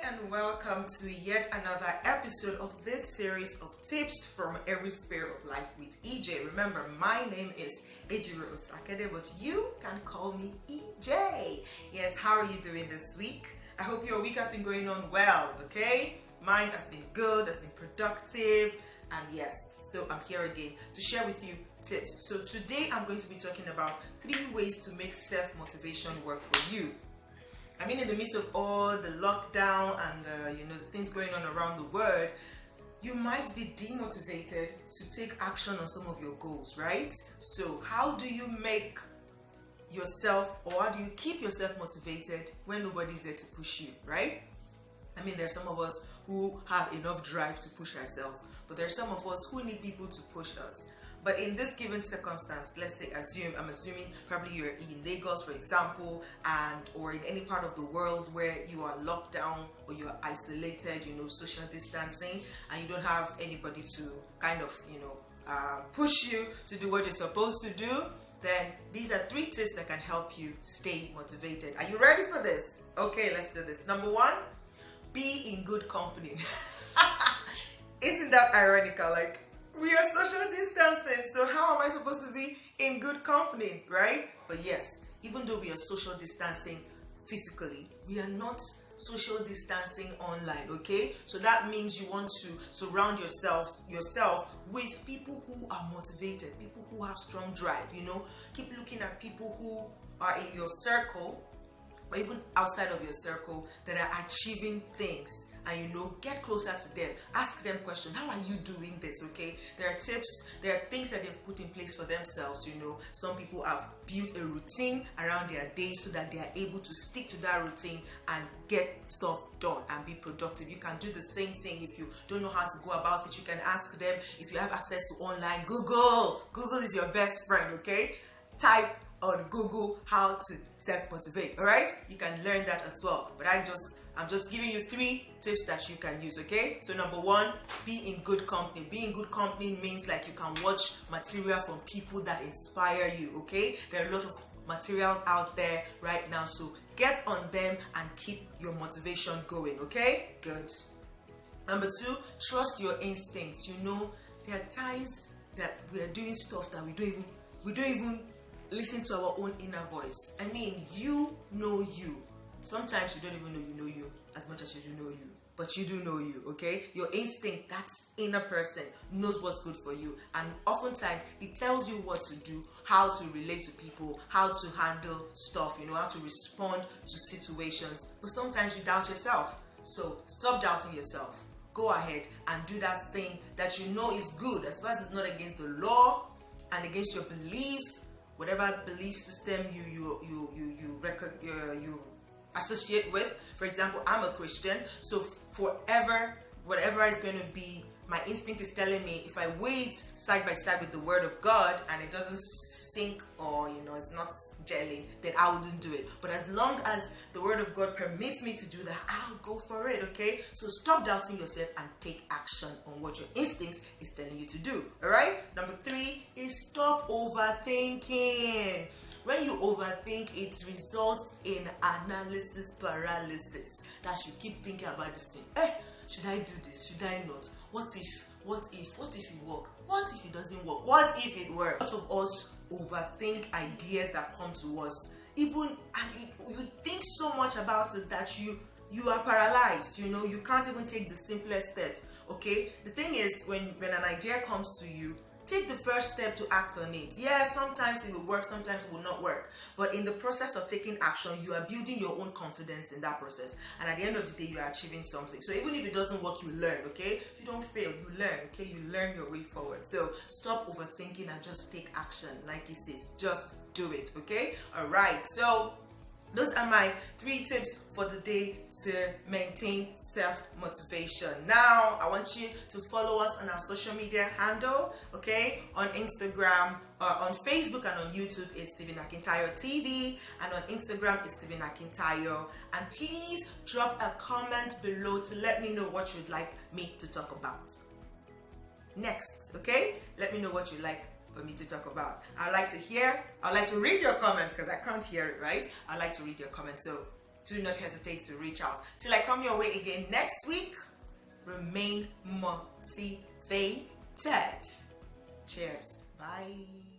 and welcome to yet another episode of this series of tips from every sphere of life with EJ. Remember, my name is Ejiro Osakede, but you can call me EJ. Yes, how are you doing this week? I hope your week has been going on well, okay? Mine has been good, has been productive, and yes, so I'm here again to share with you tips. So today I'm going to be talking about 3 ways to make self-motivation work for you. I mean, in the midst of all the lockdown and the things going on around the world, you might be demotivated to take action on some of your goals, right? So how do you make yourself, or how do you keep yourself motivated when nobody's there to push you, right? I mean, there's some of us who have enough drive to push ourselves, but there's some of us who need people to push us. But in this given circumstance, let's say I'm assuming probably you're in Lagos, for example, or in any part of the world where you are locked down or you're isolated, social distancing, and you don't have anybody to kind of, push you to do what you're supposed to do, then these are 3 tips that can help you stay motivated. Are you ready for this? Okay, let's do this. Number 1, be in good company. Isn't that ironical? Like, we are social distancing, so how am I supposed to be in good company, right? But yes, even though we are social distancing physically, we are not social distancing online, okay? So that means you want to surround yourself with people who are motivated, people who have strong drive, Keep looking at people who are in your circle, or even outside of your circle, that are achieving things, and get closer to them. Ask them questions. How are you doing this? Okay, there are tips, there are things that they've put in place for themselves. Some people have built a routine around their day so that they are able to stick to that routine and get stuff done and be productive. You can do the same thing. If you don't know how to go about it, you can ask them. If you have access to online, Google is your best friend. Okay, type on Google how to self-motivate. All right, you can learn that as well. But I'm just giving you 3 tips that you can use. Okay, so number 1, be in good company. Be in good company means like you can watch material from people that inspire you. Okay, there are a lot of materials out there right now, so get on them and keep your motivation going. Okay, good. Number 2, trust your instincts. There are times that we are doing stuff that we don't even listen to our own inner voice. I mean, you know you. Sometimes you don't even know you know you as much as you know you, but you do know you, okay? Your instinct, that inner person, knows what's good for you, and oftentimes it tells you what to do, how to relate to people, how to handle stuff, how to respond to situations. But sometimes you doubt yourself, so stop doubting yourself. Go ahead and do that thing that you know is good, as far as it's not against the law and against your belief, whatever belief system you associate with. For example, I'm a Christian, so forever, whatever is going to be, my instinct is telling me, if I wait side by side with the Word of God and it doesn't sync, or it's not gelling, then I wouldn't do it. But as long as the Word of God permits me to do that, I'll go for it. Okay, so stop doubting yourself and take action on what your instincts is telling you to do. All right, number 3 is stop overthinking. When you overthink, it results in analysis paralysis. That you keep thinking about this thing. Should I do this? Should I not? What if it works? What if it doesn't work? What if it works? A lot of us overthink ideas that come to us. You think so much about it that you are paralyzed. You can't even take the simplest step. Okay? The thing is, when an idea comes to you, take the first step to act on it. Yeah, sometimes it will work, sometimes it will not work. But in the process of taking action, you are building your own confidence in that process. And at the end of the day, you are achieving something. So even if it doesn't work, you learn, okay? You don't fail, you learn, okay? You learn your way forward. So stop overthinking and just take action. Like he says, just do it, okay? All right, so those are my 3 tips for the day to maintain self-motivation. Now, I want you to follow us on our social media handle, okay? On Instagram, on Facebook and on YouTube is Stephen Akintayo TV, and on Instagram is Stephen Akintayo. And please drop a comment below to let me know what you'd like me to talk about next, okay? Let me know what you'd like for me to talk about. I'd like to read your comments because I can't hear it, right? I'd like to read your comments. So do not hesitate to reach out. Till I come your way again next week, remain motivated. Cheers. Bye.